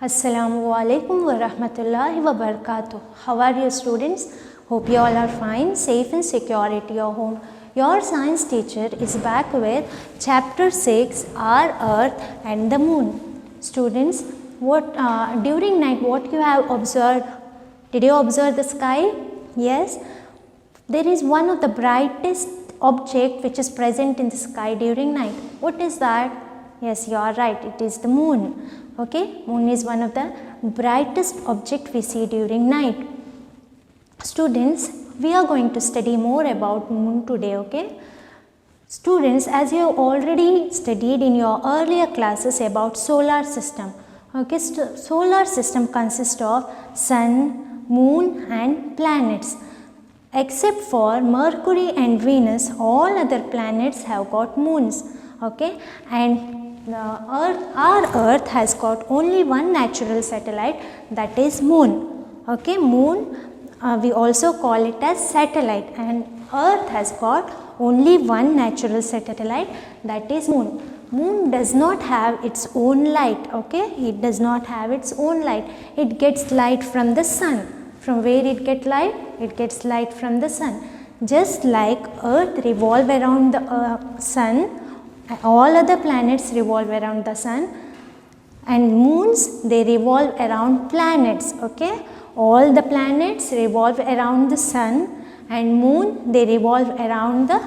Assalamu alaikum wa rahmatullahi wa barakatuh. How are you students? Hope you all are fine, safe and secure at your home. Your science teacher is back with chapter 6, our earth and the moon. Students, during night what you have observed? Did you observe the sky? Yes. There is one of the brightest object which is present in the sky during night. What is that? Yes, you are right, it is the moon. Okay, moon is one of the brightest object we see during night. Students, we are going to study more about moon today, okay? Students, as you have already studied in your earlier classes about solar system, okay, solar system consists of sun, moon and planets. Except for Mercury and Venus, all other planets have got moons, okay, and our earth has got only one natural satellite, that is moon, okay. Moon we also call it as satellite, and earth has got only one natural satellite, that is moon. Moon does not have its own light, okay, it does not have its own light. It gets light from the sun. From where it gets light? It gets light from the sun. Just like earth revolve around the sun, all other planets revolve around the sun, and moons, they revolve around planets, okay. All the planets revolve around the sun, and moon, they revolve around the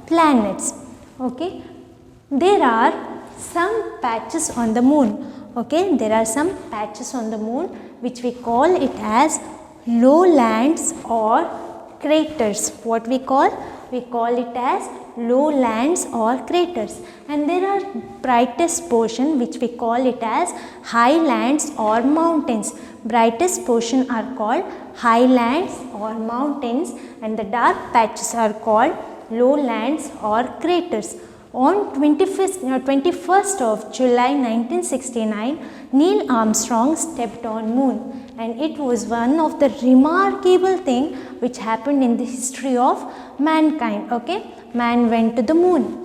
planets, okay. There are some patches on the moon, okay. There are some patches on the moon which we call it as lowlands or craters. What we call? We call it as lowlands or craters. And there are brightest portion which we call it as highlands or mountains. Brightest portion are called highlands or mountains, and the dark patches are called lowlands or craters. On 21st of July 1969, Neil Armstrong stepped on moon, and it was one of the remarkable thing which happened in the history of mankind, okay. Man went to the moon.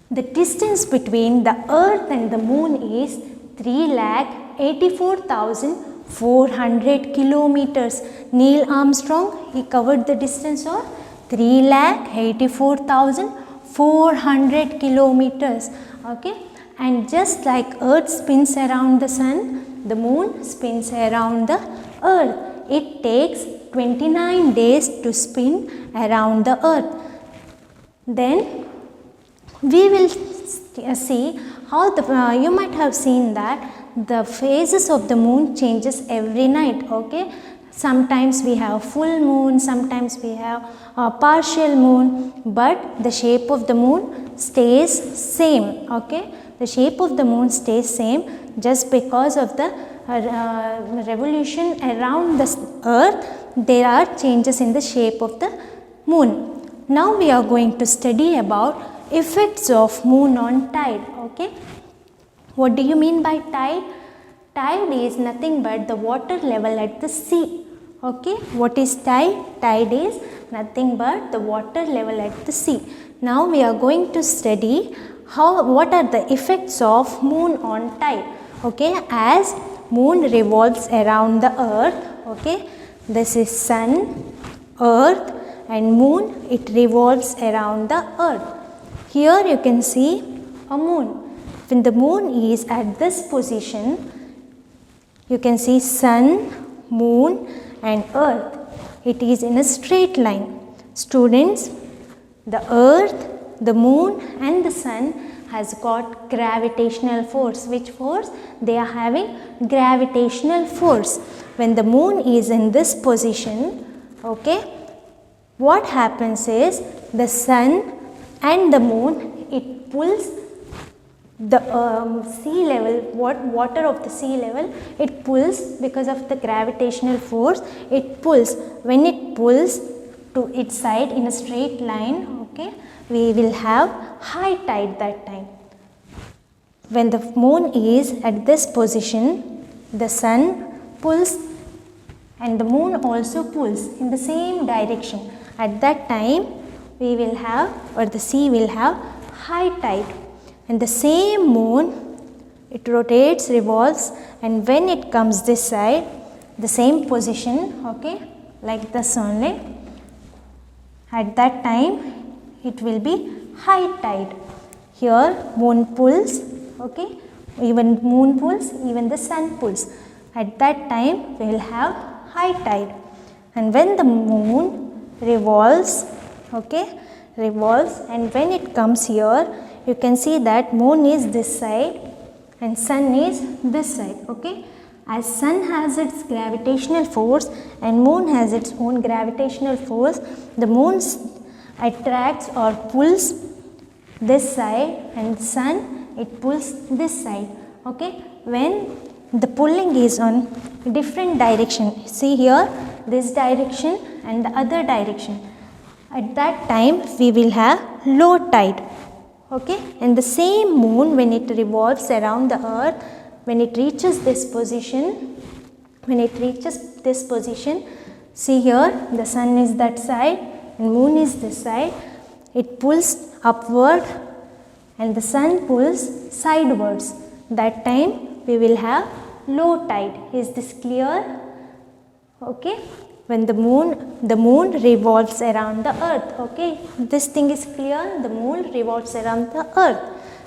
The distance between the earth and the moon is 3,84,400 kilometers. Neil Armstrong, he covered the distance of 3,84,400 kilometers, okay. And just like earth spins around the sun, the moon spins around the earth. It takes 29 days to spin around the earth. Then we will see how you might have seen that the phases of the moon changes every night, okay. Sometimes we have full moon, sometimes we have a partial moon, but the shape of the moon stays same, okay. The shape of the moon stays same just because of the revolution around the earth. There are changes in the shape of the moon. Now we are going to study about effects of moon on tide, okay. What do you mean by tide? Tide is nothing but the water level at the sea, okay. What is tide? Tide is nothing but the water level at the sea. Now we are going to study what are the effects of moon on tide, okay. As moon revolves around the earth, okay. This is sun, earth and moon, it revolves around the earth. Here you can see a moon. When the moon is at this position, you can see sun, moon and earth. It is in a straight line. Students, the earth, the moon and the sun has got gravitational force. Which force? They are having gravitational force. When the moon is in this position, okay, what happens is the sun and the moon, it pulls the sea level, water of the sea level, it pulls because of the gravitational force, it pulls. When it pulls to its side in a straight line, okay, we will have high tide that time. When the moon is at this position, the sun pulls and the moon also pulls in the same direction. At that time, we will have, or the sea will have high tide. And the same moon, it rotates, revolves, and when it comes this side, the same position, okay, like this only, at that time it will be high tide. Here moon pulls, okay, even moon pulls, even the sun pulls. At that time we will have high tide. And when the moon revolves, okay, revolves, and when it comes here, you can see that moon is this side and sun is this side, okay. As sun has its gravitational force and moon has its own gravitational force, the moon attracts or pulls this side and sun it pulls this side, okay. When the pulling is on different direction, see here this direction and the other direction, at that time we will have low tide, okay. And the same moon, when it revolves around the earth, when it reaches this position, see here the sun is that side and moon is this side, it pulls upward and the sun pulls sidewards. That time we will have low tide. Is this clear? Okay. When the moon revolves around the earth, okay. This thing is clear, the moon revolves around the earth.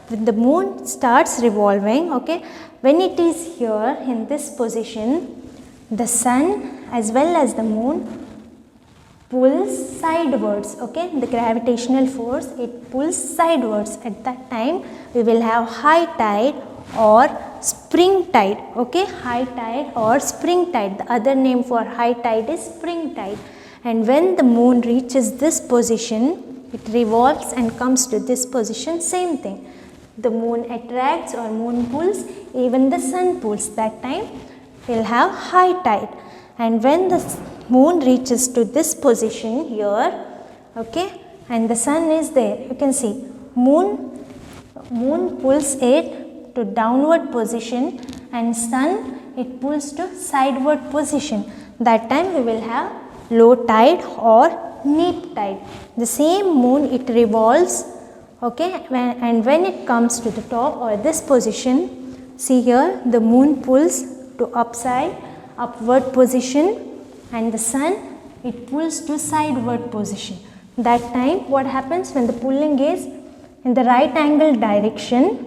When the moon starts revolving, okay, when it is here in this position, the sun as well as the moon pulls sidewards, okay. The gravitational force, it pulls sidewards. At that time we will have high tide or spring tide, okay. High tide or spring tide, the other name for high tide is spring tide. And when the moon reaches this position, it revolves and comes to this position, same thing. The moon attracts or moon pulls, even the sun pulls. That time we will have high tide. And when the moon reaches to this position here, okay, and the sun is there, you can see moon pulls it to downward position and sun it pulls to sideward position. That time we will have low tide or neap tide. The same moon it revolves, okay, and when it comes to the top or this position, see here the moon pulls to upward position and the sun it pulls to sideward position. That time what happens when the pulling is in the right angle direction?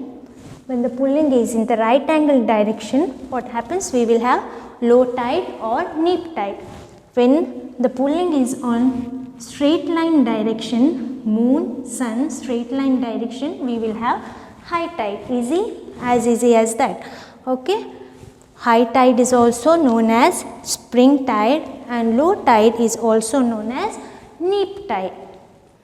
When the pulling is in the right angle direction, what happens? We will have low tide or neap tide. When the pulling is on straight line direction, moon, sun, straight line direction, we will have high tide. Easy as that, okay. High tide is also known as spring tide and low tide is also known as neap tide.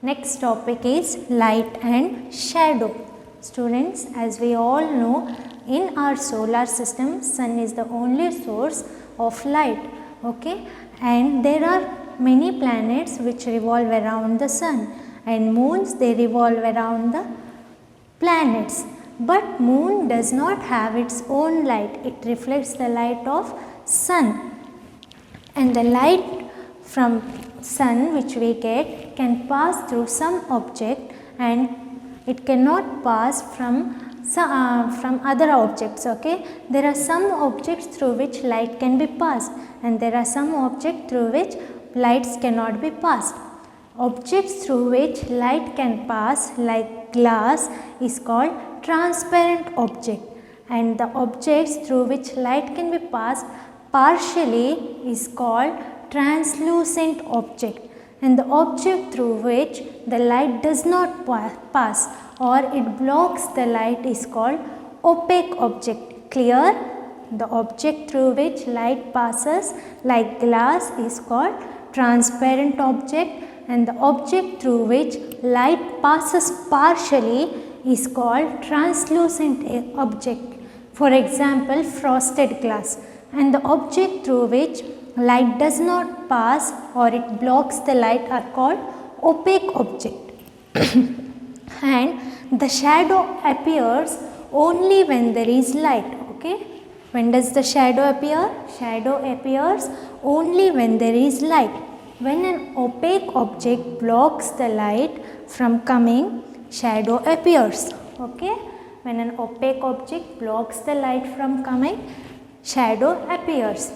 Next topic is light and shadow. Students, as we all know, in our solar system, sun is the only source of light, okay. And there are many planets which revolve around the sun and moons, they revolve around the planets. But moon does not have its own light, it reflects the light of sun. And the light from sun which we get can pass through some object and it cannot pass from other objects, okay. There are some objects through which light can be passed and there are some objects through which lights cannot be passed. Objects through which light can pass, like glass, is called transparent object, and the objects through which light can be passed partially is called translucent object, and the object through which the light does not pass or it blocks the light is called opaque object. Clear? The object through which light passes, like glass, is called transparent object, and the object through which light passes partially is called translucent object. For example, frosted glass, and the object through which light does not pass or it blocks the light are called opaque object. And the shadow appears only when there is light, okay. When does the shadow appear? Shadow appears only when there is light. When an opaque object blocks the light from coming, shadow appears, okay. when an opaque object blocks the light from coming, shadow appears.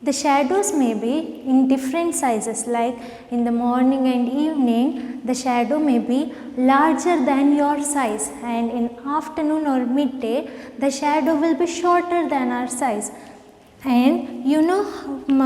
The shadows may be in different sizes, like in the morning and evening the shadow may be larger than your size, and in afternoon or midday the shadow will be shorter than our size. And you know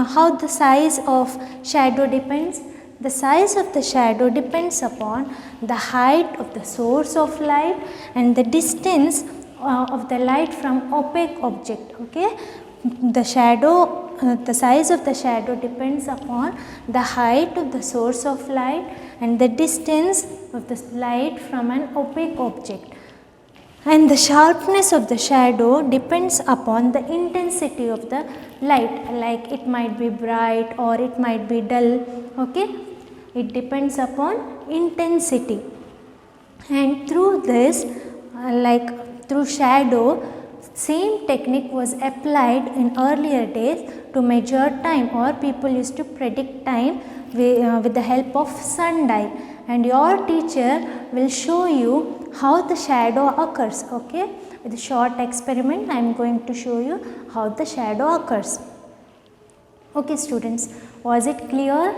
how the size of shadow depends? The size of the shadow depends upon the height of the source of light and the distance of the light from opaque object. Okay, the size of the shadow depends upon the height of the source of light and the distance of the light from an opaque object. And the sharpness of the shadow depends upon the intensity of the light, like it might be bright or it might be dull. Okay, it depends upon intensity. And through this, through shadow, same technique was applied in earlier days to measure time, or people used to predict time with the help of sundial. And your teacher will show you how the shadow occurs. Okay, with a short experiment I am going to show you how the shadow occurs. Okay students, was it clear?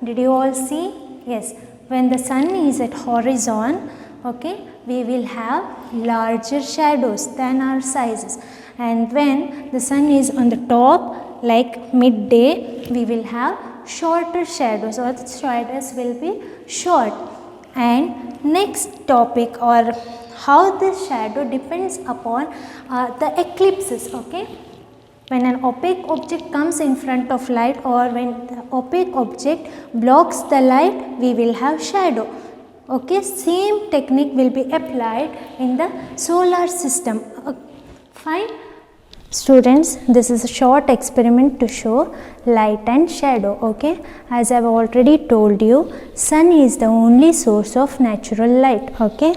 Did you all see? Yes, when the sun is at horizon, okay, we will have larger shadows than our sizes, and when the sun is on the top, like midday, we will have shorter shadows, or the shadows will be short. And next topic, or how this shadow depends upon the eclipses. Okay, when an opaque object comes in front of light, or when the opaque object blocks the light, we will have shadow. Okay, same technique will be applied in the solar system. Fine. Students, this is a short experiment to show light and shadow. Okay, as I have already told you, sun is the only source of natural light. Okay,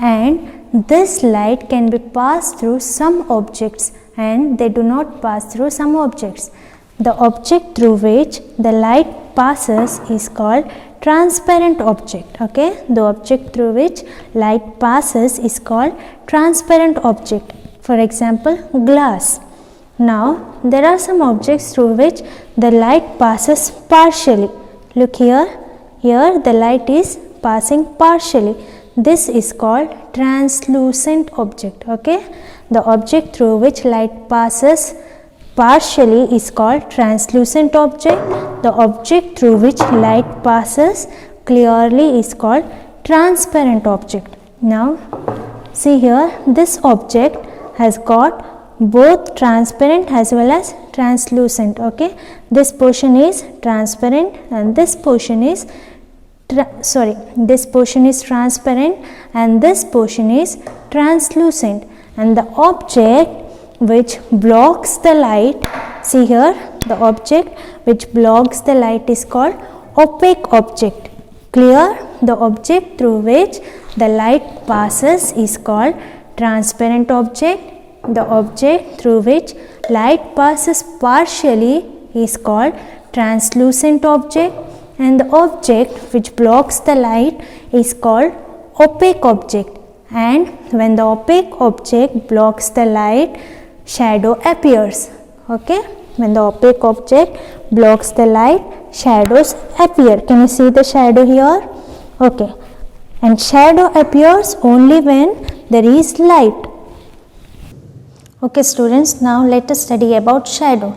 and this light can be passed through some objects and they do not pass through some objects. The object through which the light passes is called transparent object. Okay, the object through which light passes is called transparent object. For example, glass. Now, there are some objects through which the light passes partially. Look here, the light is passing partially. This is called translucent object. Okay, the object through which light passes partially is called translucent object. The object through which light passes clearly is called transparent object. Now, see here, this object has got both transparent as well as translucent. Okay, this portion is transparent and this portion is transparent and this portion is translucent. And the object which blocks the light, see here, the object which blocks the light is called opaque object. Clear? The object through which the light passes is called transparent object. The object through which light passes partially is called translucent object, and the object which blocks the light is called opaque object. And when the opaque object blocks the light, shadow appears. Okay, when the opaque object blocks the light, shadows appear. Can you see the shadow here? Okay, and shadow appears only when there is light. Okay students, now let us study about shadow.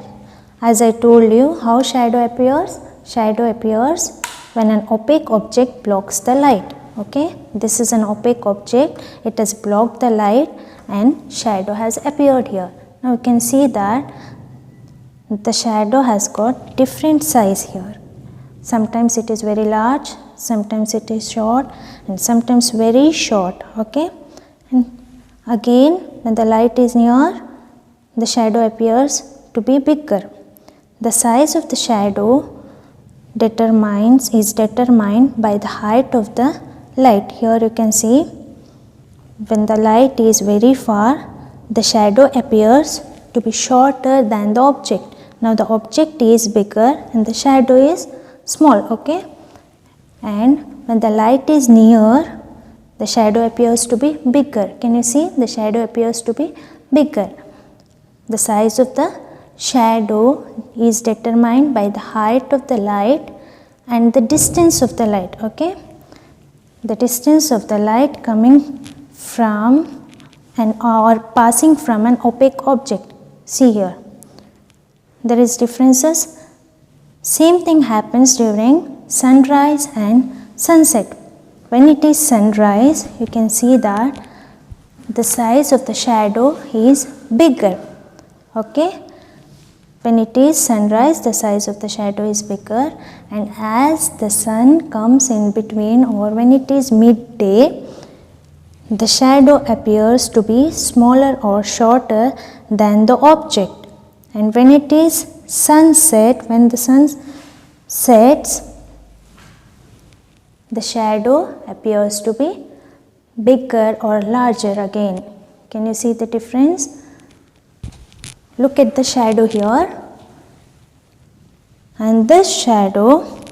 As I told you how shadow appears. Shadow appears when an opaque object blocks the light. Okay, this is an opaque object, it has blocked the light and shadow has appeared here. Now you can see that the shadow has got different size here. Sometimes it is very large, sometimes it is short, and sometimes very short. Okay, and again when the light is near, the shadow appears to be bigger. The size of the shadow is determined by the height of the light. Here you can see, when the light is very far, the shadow appears to be shorter than the object. Now the object is bigger and the shadow is small. Okay, and when the light is near, the shadow appears to be bigger. Can you see? The shadow appears to be bigger. The size of the shadow is determined by the height of the light and the distance of the light. Okay, the distance of the light coming from or passing from an opaque object. See here, there is differences. Same thing happens during sunrise and sunset. When it is sunrise, you can see that the size of the shadow is bigger. Okay, when it is sunrise, the size of the shadow is bigger, and as the sun comes in between, or when it is midday, the shadow appears to be smaller or shorter than the object. And when it is sunset, when the sun sets, the shadow appears to be bigger or larger again. Can you see the difference? Look at the shadow here. And this shadow,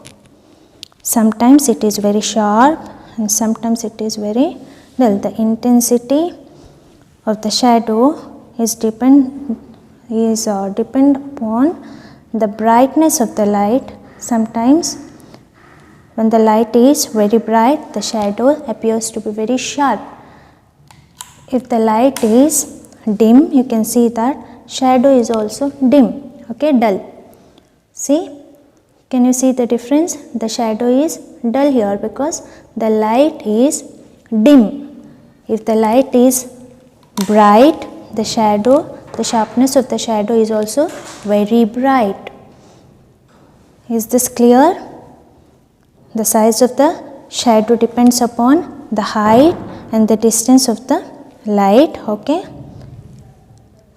sometimes it is very sharp and sometimes it is very dull. The intensity of the shadow is depend upon the brightness of the light. Sometimes when the light is very bright, the shadow appears to be very sharp. If the light is dim, you can see that shadow is also dim, okay, dull. See, can you see the difference? The shadow is dull here because the light is dim. If the light is bright, the sharpness of the shadow is also very bright. Is this clear? The size of the shadow depends upon the height and the distance of the light, okay?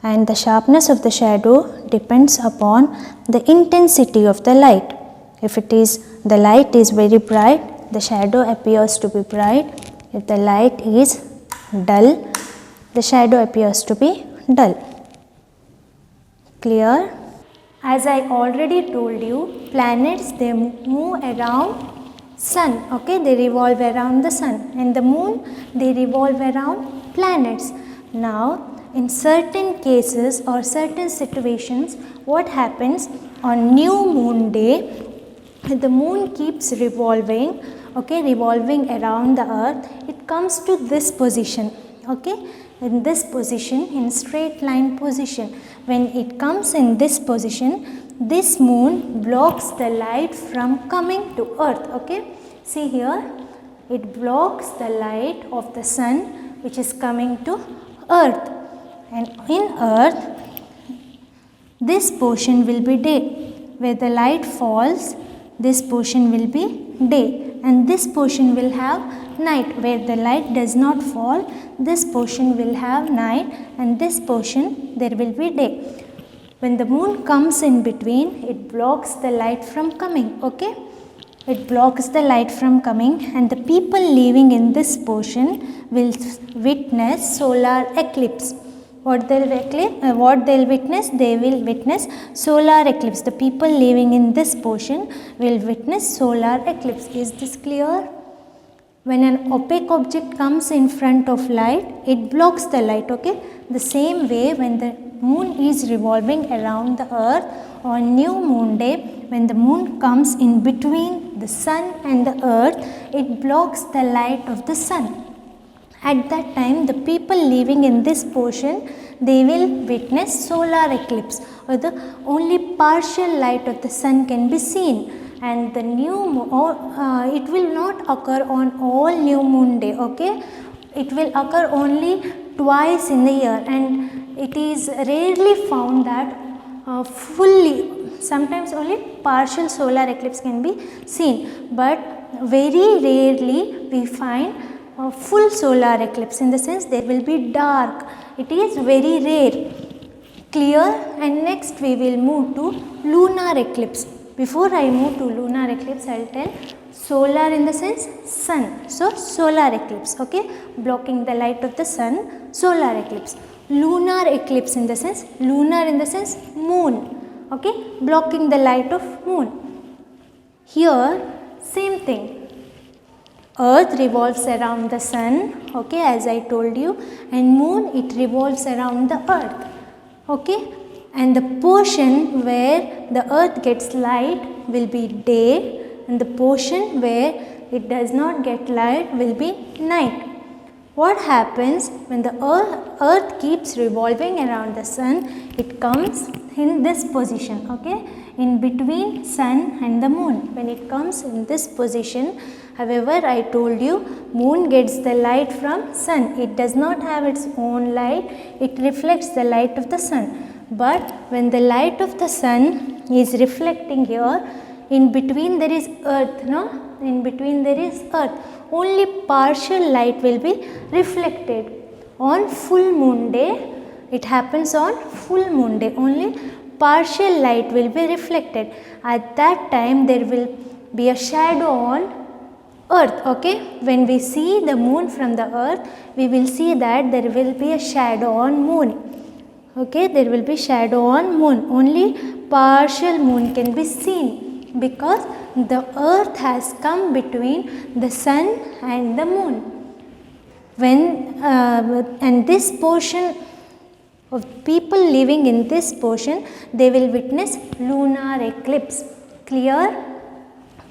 And the sharpness of the shadow depends upon the intensity of the light. If the light is very bright, the shadow appears to be bright. If the light is dull, the shadow appears to be dull. Clear? As I already told you, planets, they move around sun, okay, they revolve around the sun, and the moon, they revolve around planets. Now, in certain cases or certain situations, what happens on new moon day, the moon keeps revolving, okay, revolving around the earth. It comes to this position, okay, in this position, in straight line position. When it comes in this position, this moon blocks the light from coming to earth, okay. See here, it blocks the light of the sun which is coming to earth. And in earth, this portion will be day. Where the light falls, this portion will be day. And this portion will have night. Where the light does not fall, this portion will have night. And this portion, there will be day. When the moon comes in between, it blocks the light from coming, okay. It blocks the light from coming, and the people living in this portion will witness solar eclipse. What they'll witness? They will witness solar eclipse. The people living in this portion will witness solar eclipse. Is this clear? When an opaque object comes in front of light, it blocks the light, okay. The same way, when the moon is revolving around the earth on new moon day, when the moon comes in between the sun and the earth, it blocks the light of the sun. At that time, the people living in this portion, they will witness solar eclipse, or the only partial light of the sun can be seen. And the it will not occur on all new moon day, okay. It will occur only twice in the year, and it is rarely found that sometimes only partial solar eclipse can be seen, but very rarely we find a full solar eclipse, in the sense there will be dark. It is very rare. Clear? And next we will move to lunar eclipse. Before I move to lunar eclipse, I will tell solar in the sense sun. So, solar eclipse, okay, blocking the light of the sun, solar eclipse. Lunar eclipse in the sense moon, okay, blocking the light of moon. Here, same thing. Earth revolves around the sun, okay, as I told you, and moon, it revolves around the earth, okay. And the portion where the earth gets light will be day, and the portion where it does not get light will be night. What happens when the earth keeps revolving around the sun? It comes in this position, okay, in between sun and the moon. When it comes in this position, however, I told you, moon gets the light from sun. It does not have its own light, it reflects the light of the sun. But when the light of the sun is reflecting here, in between there is earth, no? In between there is earth. Only partial light will be reflected. On full moon day, it happens on full moon day, only partial light will be reflected. At that time there will be a shadow on earth, okay. When we see the moon from the earth, we will see that there will be a shadow on moon, okay. There will be shadow on moon, only partial moon can be seen because the earth has come between the sun and the moon. When and this portion of people living in this portion, they will witness lunar eclipse. Clear?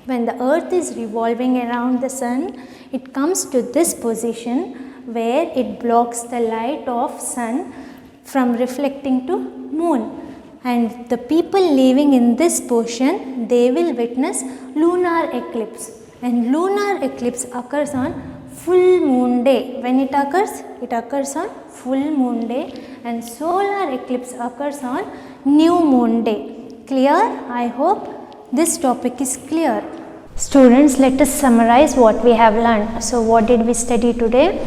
When the earth is revolving around the sun, it comes to this position where it blocks the light of sun from reflecting to moon. And the people living in this portion, they will witness lunar eclipse. And lunar eclipse occurs on full moon day. When it occurs on full moon day, and solar eclipse occurs on new moon day. Clear? I hope this topic is clear. Students, let us summarize what we have learned. So what did we study today?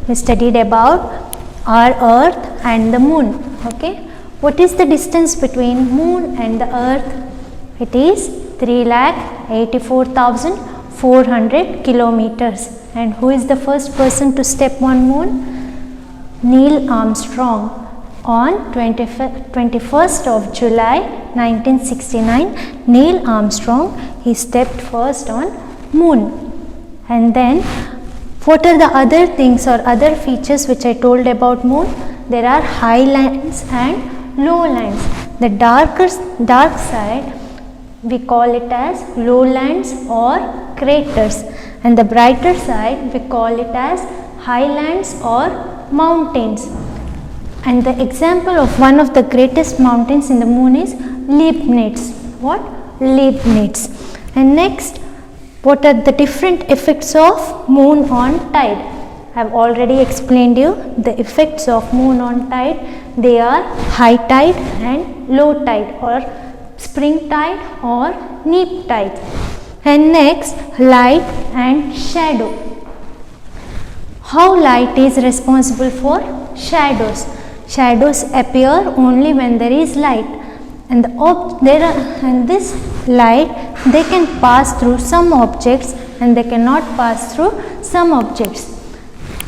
We studied about our earth and the moon, okay. What is the distance between moon and the earth? It is 3,84,400 kilometers. And who is the first person to step on moon? Neil Armstrong. On 21st of July 1969, Neil Armstrong, he stepped first on moon. And then what are the other things or other features which I told about moon? There are high lands and low lands. The dark side, we call it as lowlands or craters, and the brighter side we call it as highlands or mountains. And the example of one of the greatest mountains in the moon is Leibniz. What? Leibniz. And next, what are the different effects of moon on tide? I have already explained you the effects of moon on tide. They are high tide and low tide, or spring tide or neap tide. And next, light and shadow. How light is responsible for shadows? Shadows appear only when there is light, and this light, they can pass through some objects and they cannot pass through some objects.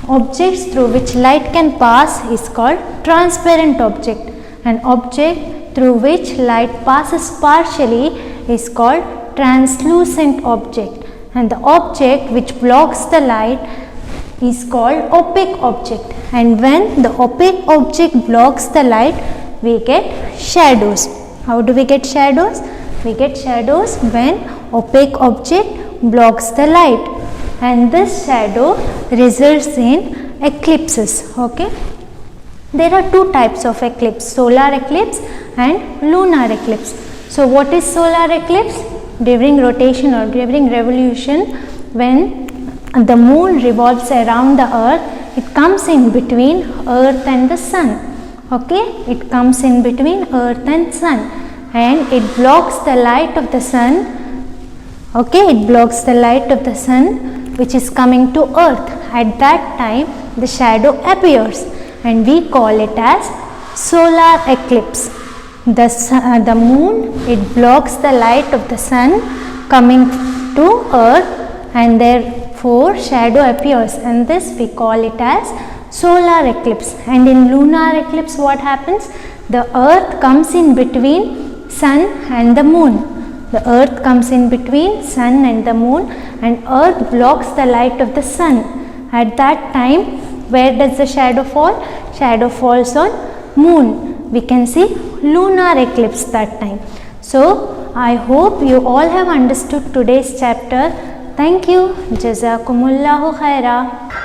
Objects through which light can pass is called transparent object. An object through which light passes partially is called translucent object. And the object which blocks the light is called opaque object. And when the opaque object blocks the light, we get shadows. How do we get shadows? We get shadows when opaque object blocks the light. And this shadow results in eclipses, okay. There are two types of eclipse, solar eclipse and lunar eclipse. So what is solar eclipse? During rotation or during revolution, when the moon revolves around the earth, it comes in between earth and the sun, okay. It comes in between earth and sun, and it blocks the light of the sun, okay. It blocks the light of the sun which is coming to earth. At that time, the shadow appears, and we call it as solar eclipse. The moon, it blocks the light of the sun coming to earth, and therefore shadow appears, and this we call it as solar eclipse. And in lunar eclipse, what happens? The earth comes in between sun and the moon. The earth comes in between sun and the moon, and earth blocks the light of the sun. At that time, where does the shadow fall? Shadow falls on moon. We can see lunar eclipse that time. So I hope you all have understood today's chapter. Thank you. Jazakumullahu khaira.